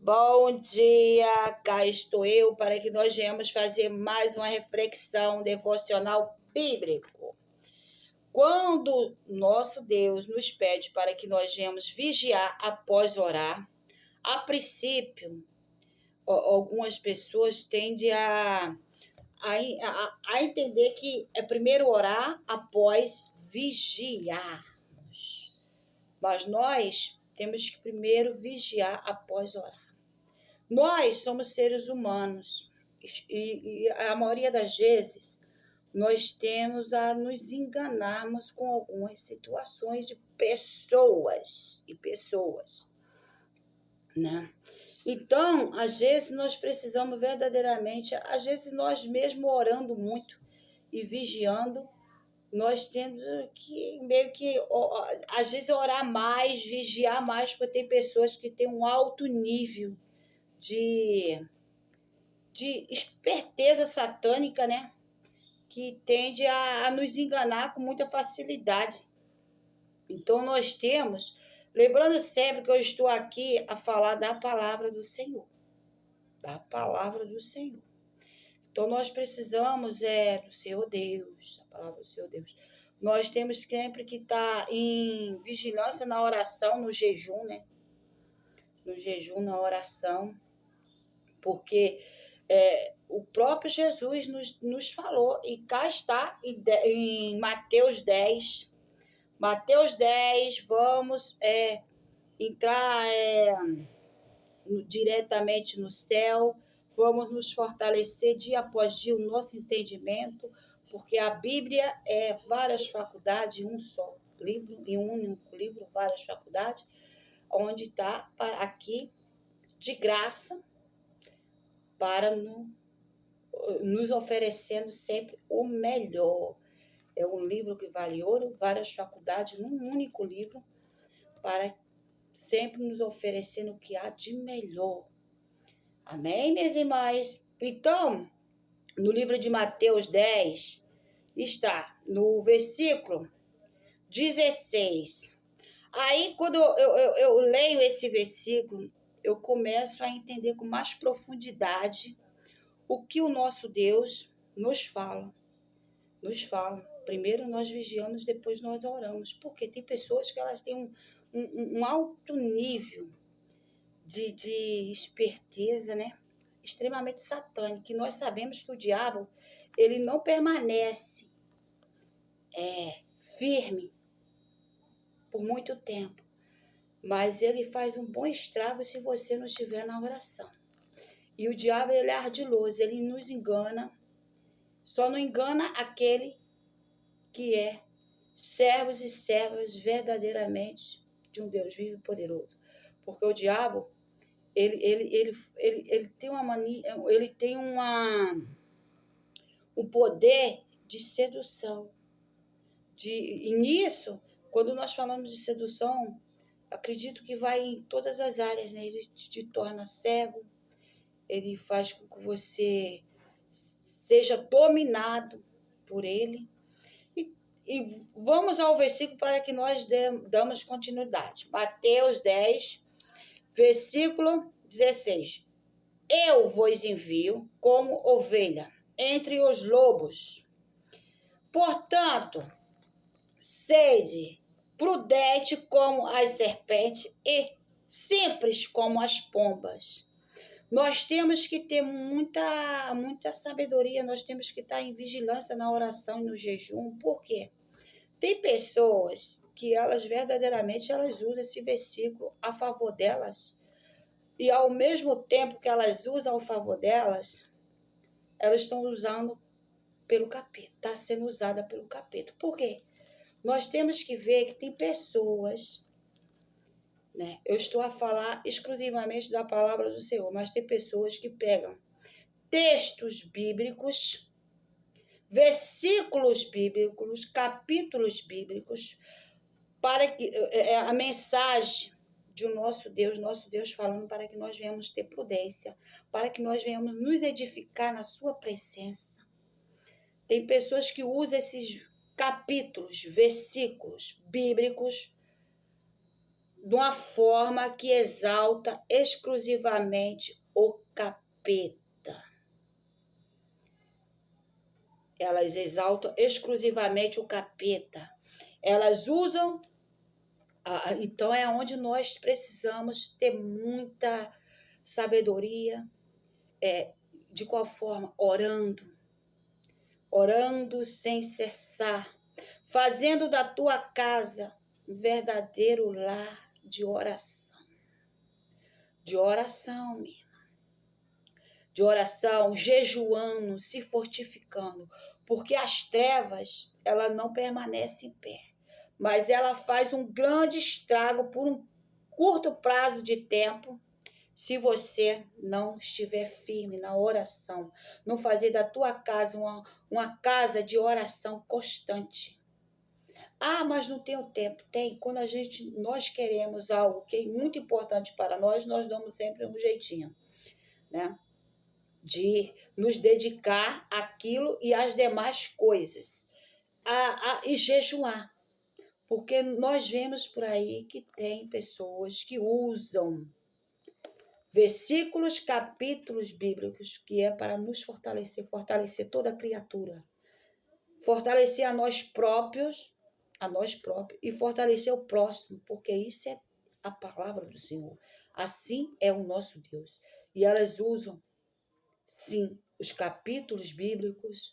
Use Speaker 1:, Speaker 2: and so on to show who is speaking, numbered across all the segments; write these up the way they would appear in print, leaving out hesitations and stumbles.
Speaker 1: Bom dia, cá estou eu para que nós venhamos fazer mais uma reflexão devocional bíblico. Quando nosso Deus nos pede para que nós venhamos vigiar após orar, a princípio, algumas pessoas tendem a entender que é primeiro orar após vigiarmos. Mas nós temos que primeiro vigiar após orar. Nós somos seres humanos e a maioria das vezes nós temos a nos enganarmos com algumas situações de pessoas, né? Então, às vezes nós precisamos verdadeiramente, às vezes nós mesmo orando muito e vigiando, nós temos que meio que, às vezes, orar mais, vigiar mais, porque tem pessoas que têm um alto nível de esperteza satânica, né? Que tende a nos enganar com muita facilidade. Então, nós temos, lembrando sempre que eu estou aqui a falar da palavra do Senhor. Da palavra do Senhor. Então, nós precisamos do Senhor Deus, a palavra do Senhor Deus. Nós temos sempre que estar em vigilância na oração, no jejum, né? No jejum, na oração, porque o próprio Jesus nos falou, e cá está em Mateus 10. Mateus 10, vamos entrar diretamente no céu, vamos nos fortalecer dia após dia o nosso entendimento, porque a Bíblia é várias faculdades, um só livro, em um único livro, várias faculdades, onde está aqui de graça, para nos oferecendo sempre o melhor. É um livro que vale ouro, várias faculdades, num único livro, para sempre nos oferecendo o que há de melhor. Amém, minhas irmãs? Então, no livro de Mateus 10, está no versículo 16. Aí, quando eu leio esse versículo, eu começo a entender com mais profundidade o que o nosso Deus nos fala. Primeiro nós vigiamos, depois nós oramos. Porque tem pessoas que elas têm um alto nível de esperteza, né? Extremamente satânico. E nós sabemos que o diabo, ele não permanece firme por muito tempo. Mas ele faz um bom estrago se você não estiver na oração. E o diabo, ele é ardiloso, ele nos engana. Só não engana aquele que é servos e servas verdadeiramente de um Deus vivo e poderoso. Porque o diabo, ele tem uma mania, ele tem um poder de sedução. E nisso, quando nós falamos de sedução, acredito que vai em todas as áreas, né? Ele te torna cego, ele faz com que você seja dominado por ele. E vamos ao versículo para que nós damos continuidade. Mateus 10, versículo 16. Eu vos envio como ovelha entre os lobos. Portanto, sede prudente como as serpentes e simples como as pombas. Nós temos que ter muita sabedoria, nós temos que estar em vigilância na oração e no jejum. Por quê? Tem pessoas que elas verdadeiramente elas usam esse versículo a favor delas, e ao mesmo tempo que elas usam a favor delas, elas estão usando pelo capeta, está sendo usada pelo capeta. Por quê? Nós temos que ver que tem pessoas, né? Eu estou a falar exclusivamente da palavra do Senhor, mas tem pessoas que pegam textos bíblicos, versículos bíblicos, capítulos bíblicos, para que a mensagem de nosso Deus falando para que nós venhamos ter prudência, para que nós venhamos nos edificar na sua presença. Tem pessoas que usam esses capítulos, versículos bíblicos de uma forma que exalta exclusivamente o capeta. Elas exaltam exclusivamente o capeta. Elas usam. Então é onde nós precisamos ter muita sabedoria. De qual forma? Orando sem cessar, fazendo da tua casa um verdadeiro lar de oração. De oração, minha irmã. De oração, jejuando, se fortificando, porque as trevas, ela não permanece em pé, mas ela faz um grande estrago por um curto prazo de tempo, se você não estiver firme na oração, não fazer da tua casa uma casa de oração constante. Mas não tenho tempo. Tem. Quando nós queremos algo que é muito importante para nós damos sempre um jeitinho, né? De nos dedicar àquilo e às demais coisas. E jejuar. Porque nós vemos por aí que tem pessoas que usam versículos, capítulos bíblicos, que é para nos fortalecer toda a criatura. Fortalecer a nós próprios e fortalecer o próximo, porque isso é a palavra do Senhor. Assim é o nosso Deus. E elas usam, sim, os capítulos bíblicos,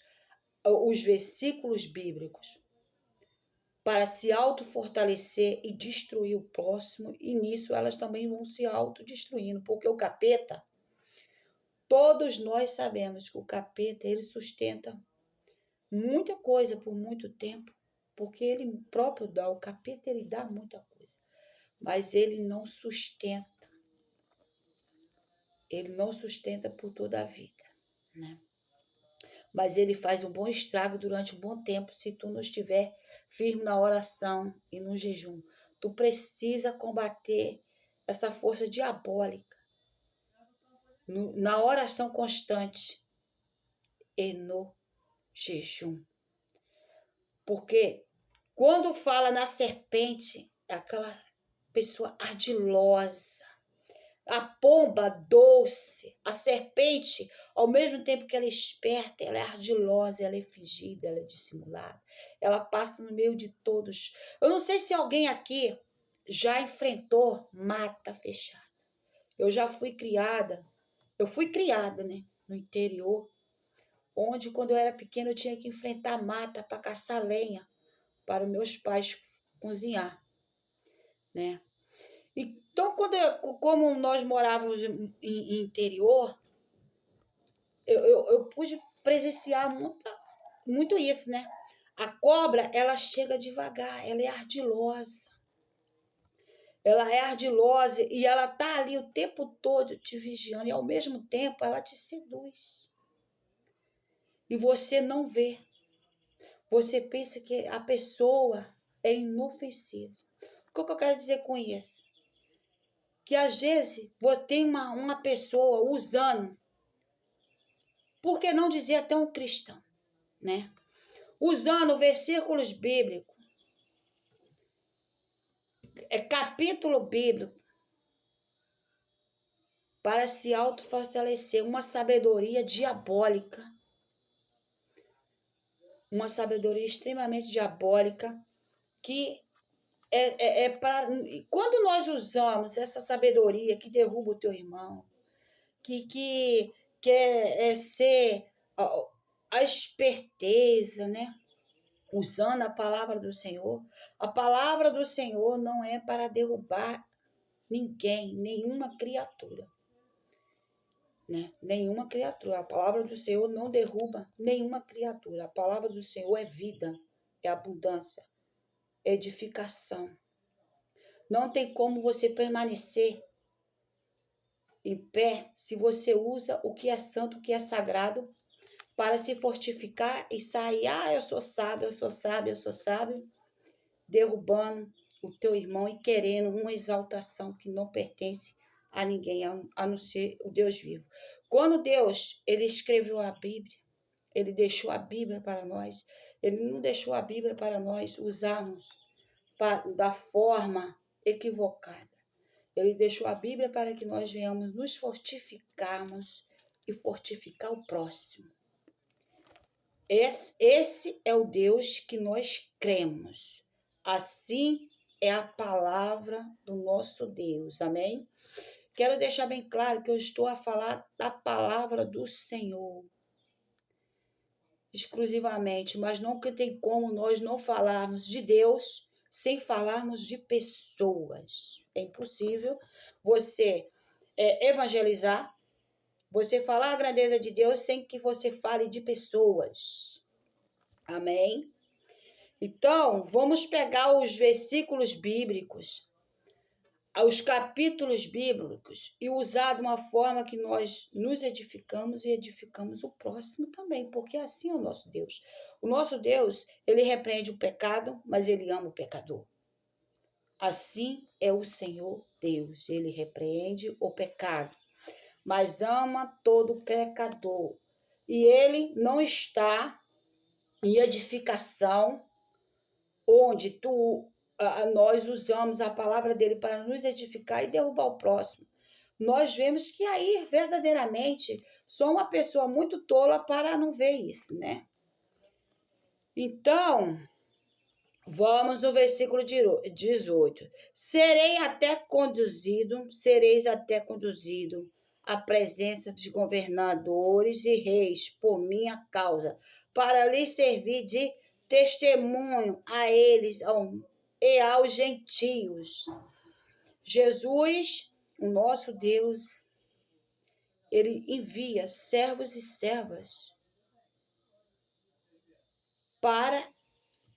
Speaker 1: os versículos bíblicos, para se autofortalecer e destruir o próximo, e nisso elas também vão se autodestruindo, porque o capeta, todos nós sabemos que o capeta, ele sustenta muita coisa por muito tempo, porque ele próprio dá, o capeta ele dá muita coisa, mas ele não sustenta por toda a vida, né? Mas ele faz um bom estrago durante um bom tempo se tu não estiver firme na oração e no jejum. Tu precisa combater essa força diabólica na oração constante e no jejum. Porque quando fala na serpente, é aquela pessoa ardilosa, a pomba doce, a serpente, ao mesmo tempo que ela é esperta, ela é ardilosa, ela é fingida, ela é dissimulada. Ela passa no meio de todos. Eu não sei se alguém aqui já enfrentou mata fechada. Eu fui criada, né, no interior, onde quando eu era pequena eu tinha que enfrentar mata para caçar lenha para os meus pais cozinhar, né? Então, como nós morávamos em interior, eu pude presenciar muito isso, né? A cobra, ela chega devagar, ela é ardilosa. Ela é ardilosa e ela tá ali o tempo todo te vigiando e ao mesmo tempo ela te seduz. E você não vê. Você pensa que a pessoa é inofensiva. O que eu quero dizer com isso? Que às vezes tem uma pessoa usando, por que não dizer até um cristão, né? Usando versículos bíblicos, capítulo bíblico, para se autofortalecer, uma sabedoria diabólica, uma sabedoria extremamente diabólica, que para... Quando nós usamos essa sabedoria que derruba o teu irmão, que quer ser a esperteza, né? Usando a palavra do Senhor. A palavra do Senhor não é para derrubar ninguém, nenhuma criatura. Né? Nenhuma criatura. A palavra do Senhor não derruba nenhuma criatura. A palavra do Senhor é vida, é abundância, é edificação. Não tem como você permanecer em pé se você usa o que é santo, o que é sagrado, para se fortificar e sair, eu sou sábio, eu sou sábio, eu sou sábio, derrubando o teu irmão e querendo uma exaltação que não pertence a ninguém, a não ser o Deus vivo. Quando Deus, ele escreveu a Bíblia, ele deixou a Bíblia para nós, ele não deixou a Bíblia para nós usarmos da forma equivocada. Ele deixou a Bíblia para que nós venhamos nos fortificarmos e fortificar o próximo. Esse é o Deus que nós cremos. Assim é a palavra do nosso Deus. Amém? Quero deixar bem claro que eu estou a falar da palavra do Senhor exclusivamente, mas não tem como nós não falarmos de Deus sem falarmos de pessoas. É impossível você evangelizar, você falar a grandeza de Deus sem que você fale de pessoas. Amém? Então, vamos pegar os versículos bíblicos, os capítulos bíblicos e usar de uma forma que nós nos edificamos e edificamos o próximo também, porque assim é o nosso Deus. O nosso Deus, ele repreende o pecado, mas ele ama o pecador. Assim é o Senhor Deus, ele repreende o pecado, mas ama todo pecador. E ele não está em edificação onde nós usamos a palavra dele para nos edificar e derrubar o próximo. Nós vemos que aí, verdadeiramente, sou uma pessoa muito tola para não ver isso, né? Então, vamos no versículo 18. Sereis até conduzido à presença dos governadores e reis por minha causa, para lhes servir de testemunho a eles e aos gentios. Jesus, o nosso Deus, ele envia servos e servas para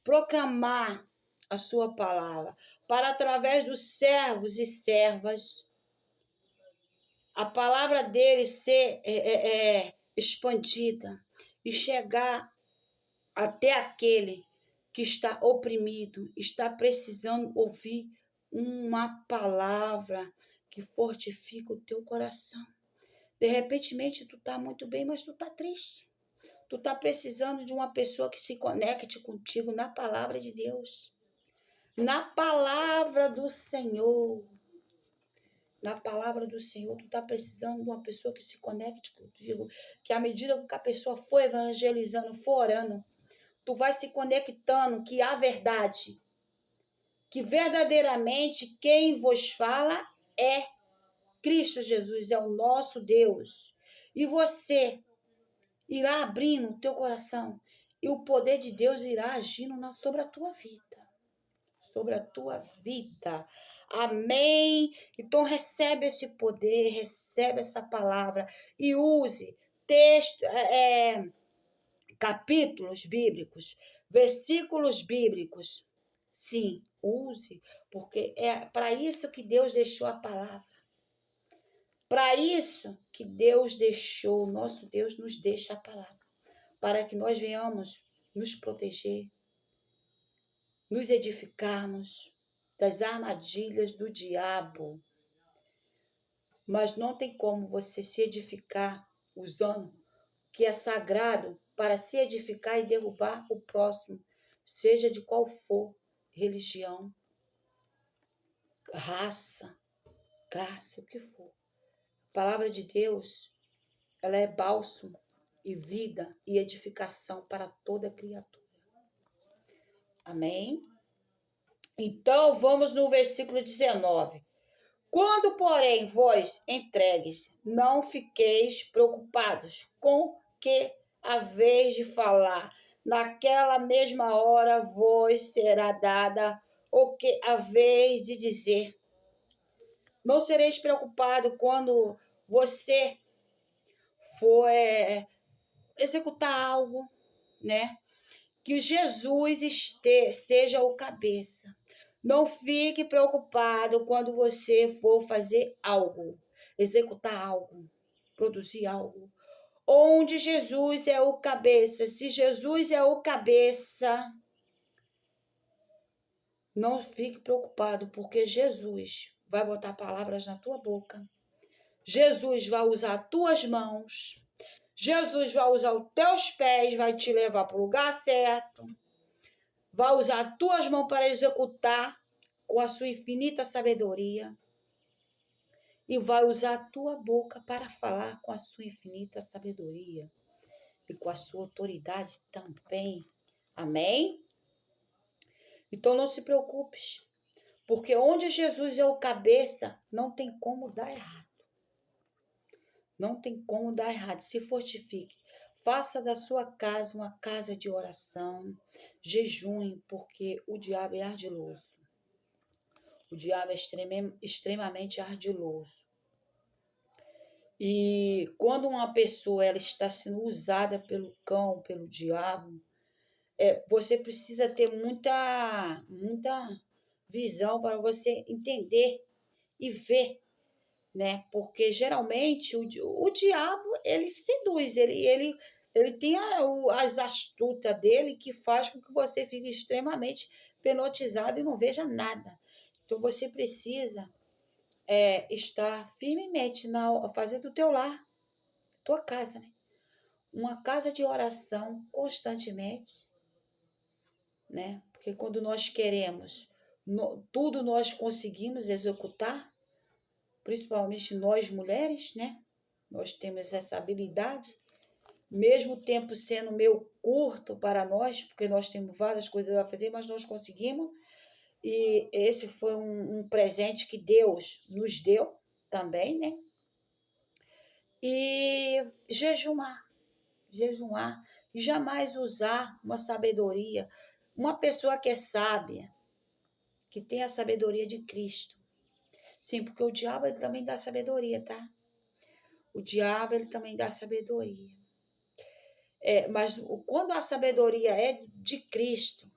Speaker 1: proclamar a sua palavra, para através dos servos e servas, a palavra dele ser expandida e chegar até aquele que está oprimido, está precisando ouvir uma palavra que fortifica o teu coração. De repente, tu tá muito bem, mas tu tá triste. Tu tá precisando de uma pessoa que se conecte contigo na palavra de Deus. Na palavra do Senhor. Na palavra do Senhor, tu tá precisando de uma pessoa que se conecte contigo. Que à medida que a pessoa for evangelizando, for orando, tu vai se conectando que a verdade, que verdadeiramente quem vos fala é Cristo Jesus, é o nosso Deus. E você irá abrindo o teu coração e o poder de Deus irá agindo sobre a tua vida. Sobre a tua vida. Amém? Então recebe esse poder, recebe essa palavra e use capítulos bíblicos, versículos bíblicos. Sim, use, porque é para isso que Deus deixou a palavra. Para isso que Deus deixou, nosso Deus nos deixa a palavra, para que nós venhamos nos proteger, nos edificarmos das armadilhas do diabo. Mas não tem como você se edificar usando o que é sagrado para se edificar e derrubar o próximo, seja de qual for, religião, raça, classe, o que for. A palavra de Deus, ela é bálsamo e vida e edificação para toda criatura. Amém? Então, vamos no versículo 19. Quando, porém, vós entregues, não fiqueis preocupados com que haveis de falar. Naquela mesma hora vos será dada o que haveis de dizer. Não sereis preocupado quando você for executar algo, né? Que Jesus seja o cabeça. Não fique preocupado quando você for fazer algo, executar algo, produzir algo. Onde Jesus é o cabeça. Se Jesus é o cabeça, não fique preocupado, porque Jesus vai botar palavras na tua boca. Jesus vai usar as tuas mãos. Jesus vai usar os teus pés, vai te levar para o lugar certo. Vai usar as tuas mãos para executar com a sua infinita sabedoria, e vai usar a tua boca para falar com a sua infinita sabedoria e com a sua autoridade também. Amém? Então não se preocupes, porque onde Jesus é o cabeça, não tem como dar errado. Não tem como dar errado. Se fortifique. Faça da sua casa uma casa de oração. Jejue, porque o diabo é ardiloso. O diabo é extremamente ardiloso. E quando uma pessoa ela está sendo usada pelo cão, pelo diabo, você precisa ter muita visão para você entender e ver, né? Porque geralmente o diabo ele seduz, ele tem as astutas dele que faz com que você fique extremamente penotizado e não veja nada. Então você precisa estar firmemente fazer do teu lar, tua casa, né? Uma casa de oração constantemente, né? Porque quando nós queremos, tudo nós conseguimos executar, principalmente nós mulheres, né? Nós temos essa habilidade, mesmo o tempo sendo meio curto para nós, porque nós temos várias coisas a fazer, mas nós conseguimos. E esse foi um presente que Deus nos deu também, né? E jejuar e jamais usar uma sabedoria. Uma pessoa que é sábia, que tem a sabedoria de Cristo. Sim, porque o diabo ele também dá sabedoria, tá? O diabo ele também dá sabedoria. Mas quando a sabedoria é de Cristo,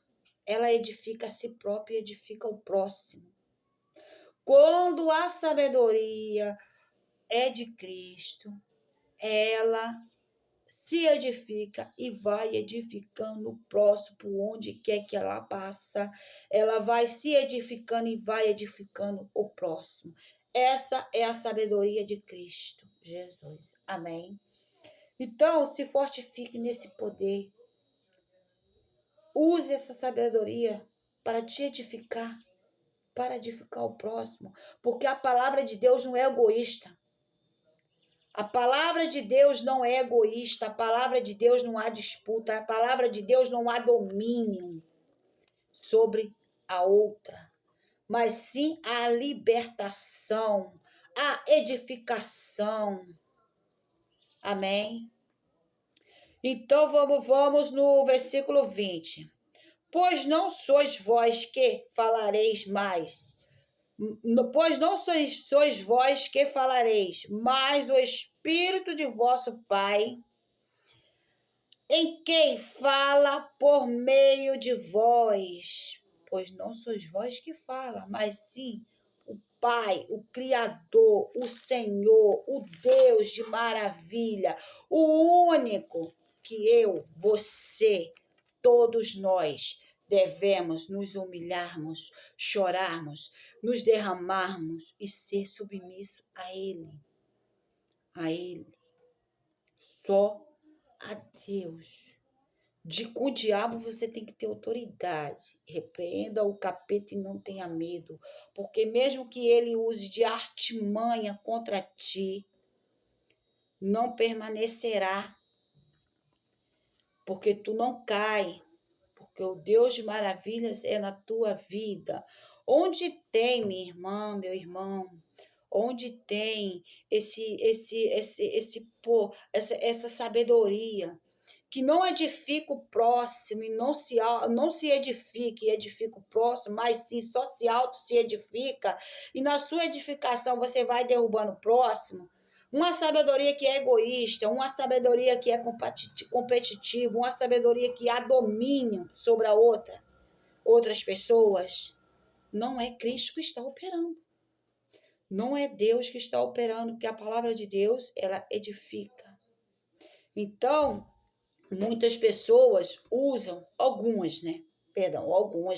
Speaker 1: ela edifica a si própria e edifica o próximo. Quando a sabedoria é de Cristo, ela se edifica e vai edificando o próximo por onde quer que ela passa. Ela vai se edificando e vai edificando o próximo. Essa é a sabedoria de Cristo Jesus. Amém? Então, se fortifique nesse poder. Use essa sabedoria para te edificar, para edificar o próximo. Porque a palavra de Deus não é egoísta. A palavra de Deus não é egoísta, a palavra de Deus não há disputa, a palavra de Deus não há domínio sobre a outra, mas sim a libertação, a edificação. Amém? Então vamos no versículo 20. Pois não sois vós que falareis mais, pois não sois vós que falareis, mas o Espírito de vosso Pai, em quem fala por meio de vós. Pois não sois vós que fala, mas sim o Pai, o Criador, o Senhor, o Deus de maravilha, o único que eu, você, todos nós devemos nos humilharmos, chorarmos, nos derramarmos e ser submisso a Ele. A Ele. Só a Deus. Com o diabo você tem que ter autoridade. Repreenda o capeta e não tenha medo. Porque mesmo que ele use de artimanha contra ti, não permanecerá. Porque tu não cai. Porque o Deus de maravilhas é na tua vida. Onde tem, minha irmã, meu irmão, onde tem essa sabedoria, que não edifica o próximo e não se edifica e edifica o próximo, mas sim só se edifica, e na sua edificação você vai derrubando o próximo. Uma sabedoria que é egoísta, uma sabedoria que é competitiva, uma sabedoria que há domínio sobre outras pessoas, não é Cristo que está operando. Não é Deus que está operando, porque a palavra de Deus, ela edifica. Então, muitas pessoas usam, algumas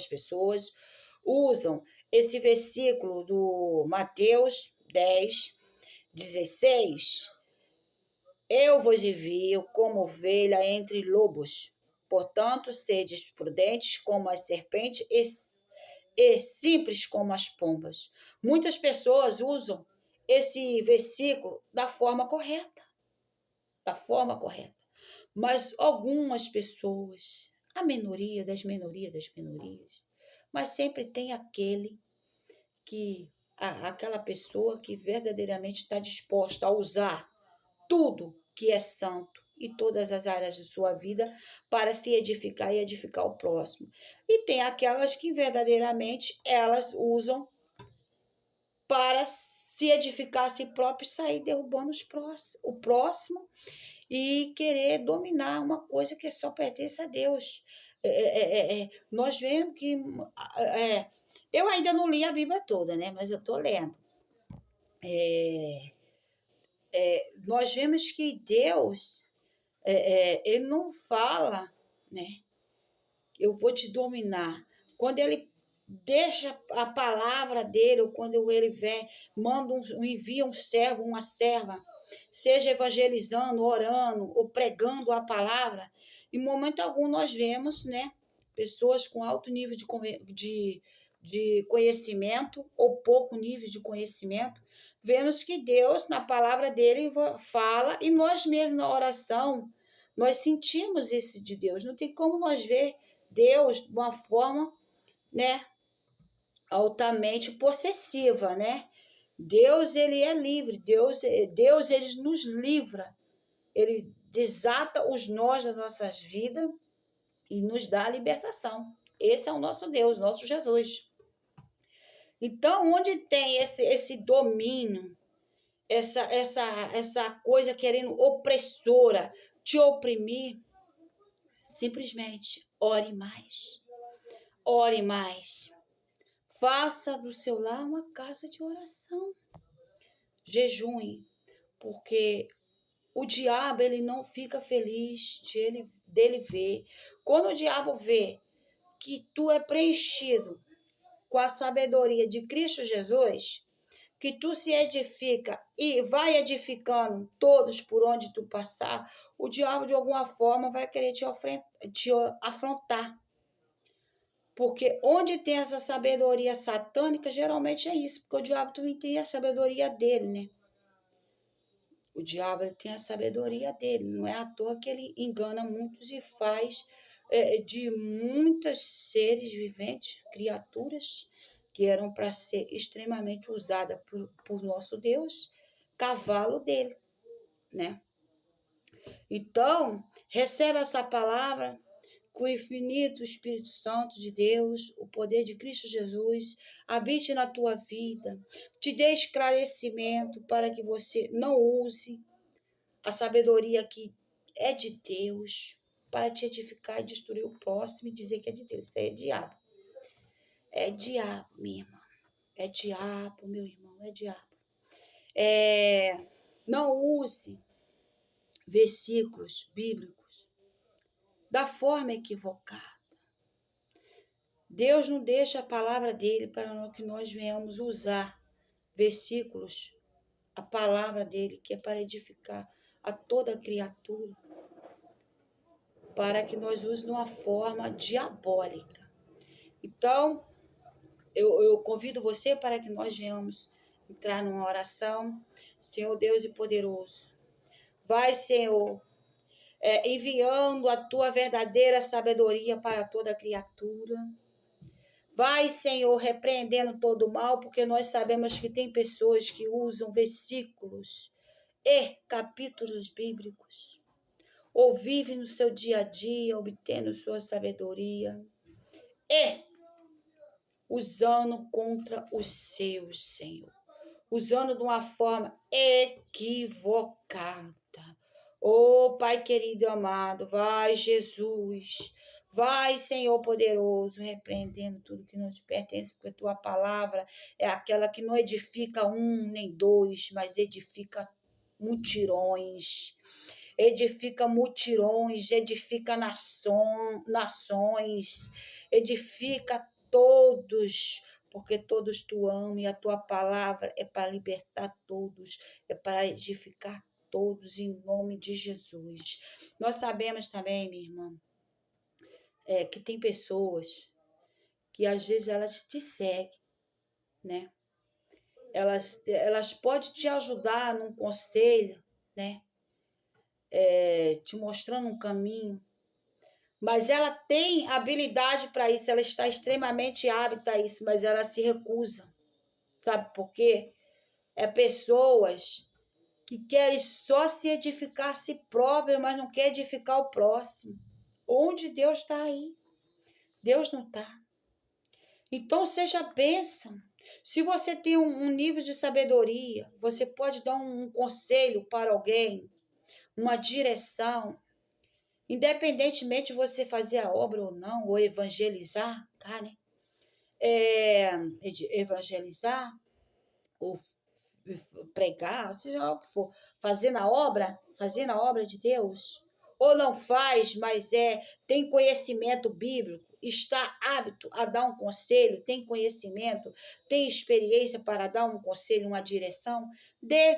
Speaker 1: pessoas usam esse versículo do Mateus 10:16. Eu vos envio como ovelha entre lobos. Portanto, sedes prudentes como as serpentes e simples como as pombas. Muitas pessoas usam esse versículo da forma correta, mas algumas pessoas, a minoria das minorias, mas sempre tem aquela pessoa que verdadeiramente está disposta a usar tudo que é santo e todas as áreas de sua vida para se edificar e edificar o próximo. E tem aquelas que verdadeiramente elas usam para se edificar a si próprio e sair derrubando o próximo e querer dominar uma coisa que só pertence a Deus. Nós vemos que... eu ainda não li a Bíblia toda, né? Mas eu estou lendo. Nós vemos que Deus, ele não fala, né? Eu vou te dominar. Quando ele deixa a palavra dele, ou quando ele vem, envia um servo, uma serva, seja evangelizando, orando, ou pregando a palavra, em momento algum nós vemos, né, pessoas com alto nível de conhecimento, ou pouco nível de conhecimento, vemos que Deus, na palavra dele, fala, e nós mesmos na oração, nós sentimos isso de Deus. Não tem como nós ver Deus de uma forma, né, altamente possessiva, né? Deus, ele é livre. Deus, ele nos livra. Ele desata os nós das nossas vidas e nos dá a libertação. Esse é o nosso Deus, nosso Jesus. Então, onde tem esse domínio, essa coisa querendo opressora, te oprimir, simplesmente ore mais. Ore mais. Faça do seu lar uma casa de oração. Jejue, porque o diabo, ele não fica feliz dele ver. Quando o diabo vê que tu é preenchido com a sabedoria de Cristo Jesus, que tu se edifica e vai edificando todos por onde tu passar, o diabo de alguma forma vai querer te afrontar. Porque onde tem essa sabedoria satânica, geralmente é isso, porque o diabo também tem a sabedoria dele, né? O diabo, ele tem a sabedoria dele, não é à toa que ele engana muitos e faz de muitos seres viventes, criaturas, que eram para ser extremamente usadas por nosso Deus, cavalo dele, né? Então, recebe essa palavra, que o infinito Espírito Santo de Deus, o poder de Cristo Jesus, habite na tua vida, te dê esclarecimento para que você não use a sabedoria que é de Deus para te edificar e destruir o próximo e dizer que é de Deus. Isso aí é diabo. É diabo, minha irmã. É diabo, meu irmão, é diabo. Não use versículos bíblicos da forma equivocada. Deus não deixa a palavra dele para que nós venhamos usar versículos, a palavra dele, que é para edificar a toda criatura, para que nós usemos de uma forma diabólica. Então, eu convido você para que nós venhamos entrar numa oração. Senhor Deus e poderoso, vai, Senhor, enviando a tua verdadeira sabedoria para toda criatura. Vai, Senhor, repreendendo todo o mal, porque nós sabemos que tem pessoas que usam versículos e capítulos bíblicos, ou vivem no seu dia a dia, obtendo sua sabedoria, e usando contra os seus, Senhor, usando de uma forma equivocada. Oh, Pai querido e amado, vai, Jesus, vai, Senhor poderoso, repreendendo tudo que não te pertence, porque a tua palavra é aquela que não edifica um nem dois, mas edifica mutirões, edifica nações, edifica todos, porque todos tu amas e a tua palavra é para libertar todos, é para edificar todos em nome de Jesus. Nós sabemos também, minha irmã, que tem pessoas que às vezes elas te seguem, né? Elas podem te ajudar num conselho, né? Te mostrando um caminho, mas ela tem habilidade para isso, ela está extremamente hábita a isso, mas ela se recusa. Sabe por quê? É pessoas que querem só se edificar a si própria, mas não quer edificar o próximo. Onde Deus está aí? Deus não está. Então seja bênção. Se você tem um nível de sabedoria, você pode dar um conselho para alguém, uma direção, independentemente de você fazer a obra ou não, ou evangelizar, tá, né? Evangelizar, ou pregar, seja lá o que for, fazendo a obra de Deus, ou não faz, mas tem conhecimento bíblico, está apto a dar um conselho, tem conhecimento, tem experiência para dar um conselho, uma direção,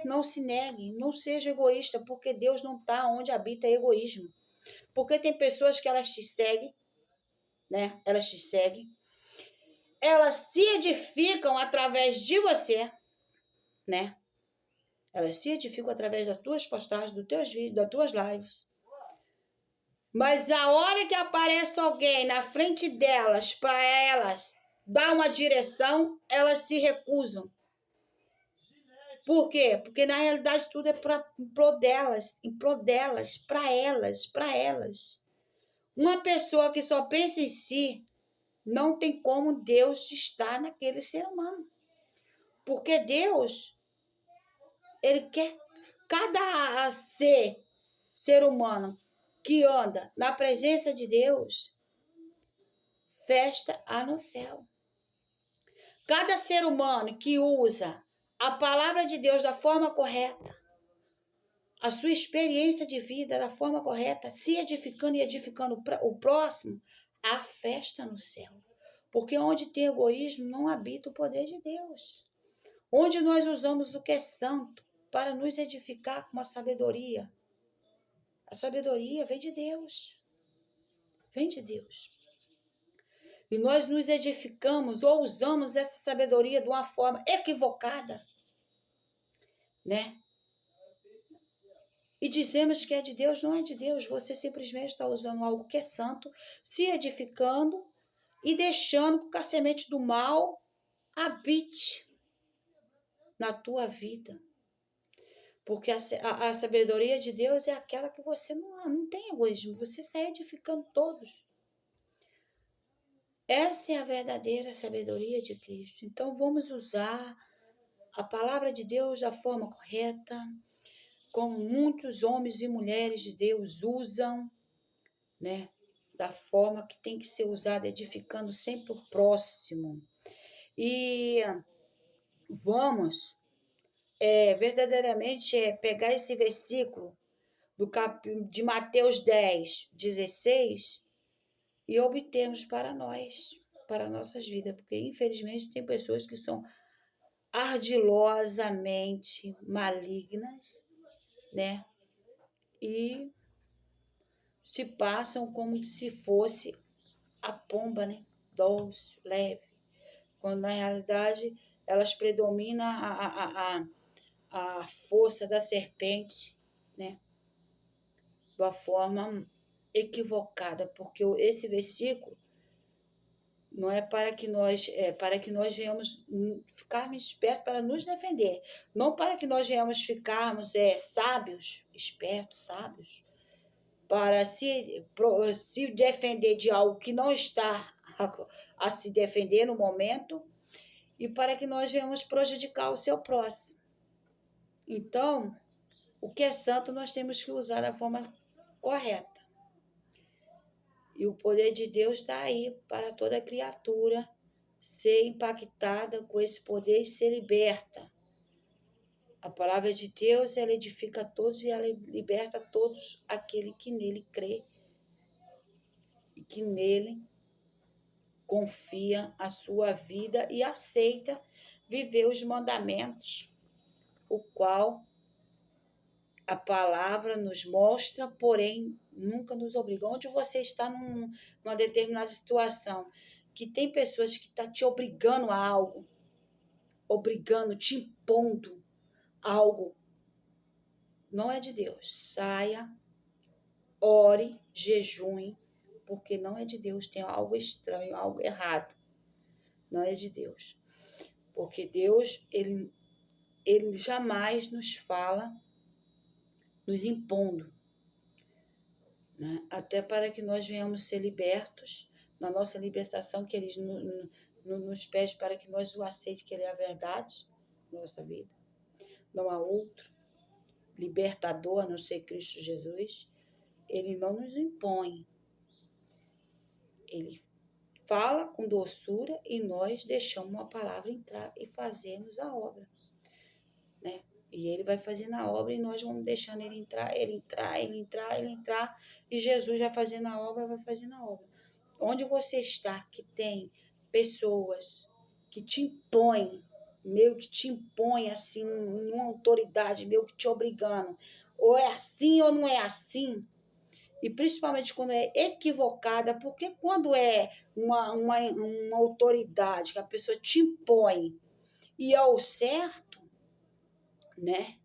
Speaker 1: não se negue, não seja egoísta, porque Deus não está onde habita egoísmo. Porque tem pessoas que elas te seguem, né? Elas te seguem, elas se edificam através de você, né? Elas se edificam através das tuas postagens, dos teus vídeos, das tuas lives. Mas a hora que aparece alguém na frente delas, para elas dar uma direção, elas se recusam. Por quê? Porque na realidade tudo é em prol delas, para elas. Uma pessoa que só pensa em si, não tem como Deus estar naquele ser humano. Porque Deus, Ele quer cada ser humano que anda na presença de Deus, festa há no céu. Cada ser humano que usa a palavra de Deus da forma correta, a sua experiência de vida da forma correta, se edificando e edificando o próximo, há festa no céu. Porque onde tem egoísmo, não habita o poder de Deus. Onde nós usamos o que é santo para nos edificar com a sabedoria. A sabedoria vem de Deus. Vem de Deus. E nós nos edificamos ou usamos essa sabedoria de uma forma equivocada, né? E dizemos que é de Deus, não é de Deus. Você simplesmente está usando algo que é santo, se edificando e deixando que a semente do mal habite na tua vida. Porque a sabedoria de Deus é aquela que você não tem egoísmo, você sai edificando todos. Essa é a verdadeira sabedoria de Cristo. Então vamos usar a palavra de Deus da forma correta, como muitos homens e mulheres de Deus usam, né? Da forma que tem que ser usada, edificando sempre o próximo. E vamos verdadeiramente pegar esse versículo de Mateus 10, 16 e obtermos para nós, para nossas vidas, porque infelizmente tem pessoas que são ardilosamente malignas, né? E se passam como se fosse a pomba, né? Doce, leve, quando na realidade elas predominam a força da serpente, né? De uma forma equivocada, porque esse versículo não é para que nós venhamos ficarmos espertos para nos defender, não para que nós venhamos ficarmos sábios, espertos, sábios, para se defender de algo que não está a se defender no momento e para que nós venhamos prejudicar o seu próximo. Então, o que é santo nós temos que usar da forma correta. E o poder de Deus está aí para toda criatura ser impactada com esse poder e ser liberta. A palavra de Deus, ela edifica todos e ela liberta todos aquele que nele crê e que nele confia a sua vida e aceita viver os mandamentos, o qual a palavra nos mostra, porém nunca nos obriga. Onde você está numa determinada situação que tem pessoas que estão te obrigando a algo, te impondo algo, não é de Deus. Saia, ore, jejue, porque não é de Deus. Tem algo estranho, algo errado. Não é de Deus. Porque Deus, ele jamais nos fala nos impondo, né? Até para que nós venhamos ser libertos, na nossa libertação, que Ele nos pede para que nós o aceite, que Ele é a verdade na nossa vida. Não há outro libertador a não ser Cristo Jesus. Ele não nos impõe. Ele fala com doçura e nós deixamos a palavra entrar e fazemos a obra, né? E ele vai fazendo a obra e nós vamos deixando ele entrar, e Jesus vai fazendo a obra, Onde você está, que tem pessoas que te impõem, assim, uma autoridade, meio que te obrigando, ou é assim ou não é assim, e principalmente quando é equivocada, porque quando é uma autoridade que a pessoa te impõe e é o certo, né?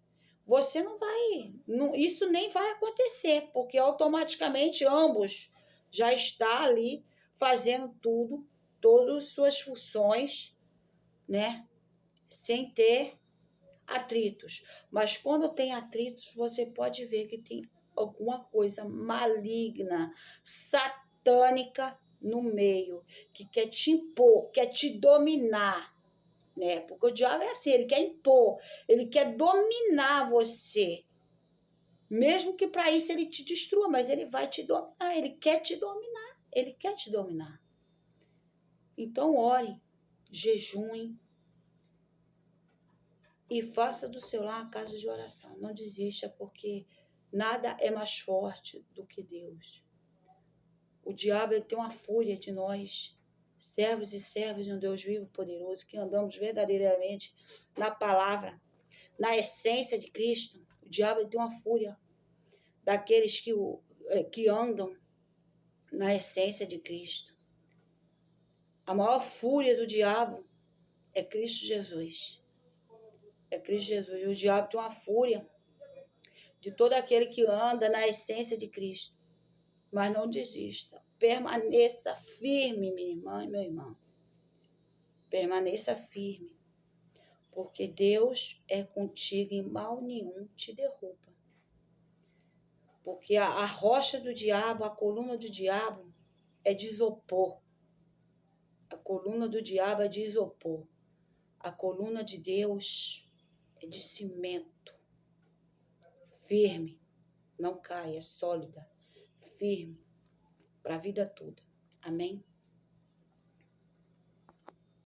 Speaker 1: Você não vai, isso nem vai acontecer, porque automaticamente ambos já está ali fazendo tudo, todas as suas funções, né? Sem ter atritos. Mas quando tem atritos, você pode ver que tem alguma coisa maligna, satânica no meio, que quer te impor, quer te dominar, né? Porque o diabo é assim, ele quer impor, ele quer dominar você. Mesmo que para isso ele te destrua, mas ele vai te dominar, ele quer te dominar. Então ore, jejue e faça do seu lar a casa de oração. Não desista, porque nada é mais forte do que Deus. O diabo, ele tem uma fúria de nós, servos e servas de um Deus vivo e poderoso, que andamos verdadeiramente na palavra, na essência de Cristo. O diabo, ele tem uma fúria daqueles que andam na essência de Cristo. A maior fúria do diabo é Cristo Jesus. É Cristo Jesus. E o diabo tem uma fúria de todo aquele que anda na essência de Cristo. Mas não desista. Permaneça firme, minha irmã e meu irmão. Permaneça firme. Porque Deus é contigo e mal nenhum te derruba. Porque a rocha do diabo, a coluna do diabo é de isopor. A coluna do diabo é de isopor. A coluna de Deus é de cimento. Firme. Não cai, é sólida. Firme. Para a vida toda. Amém?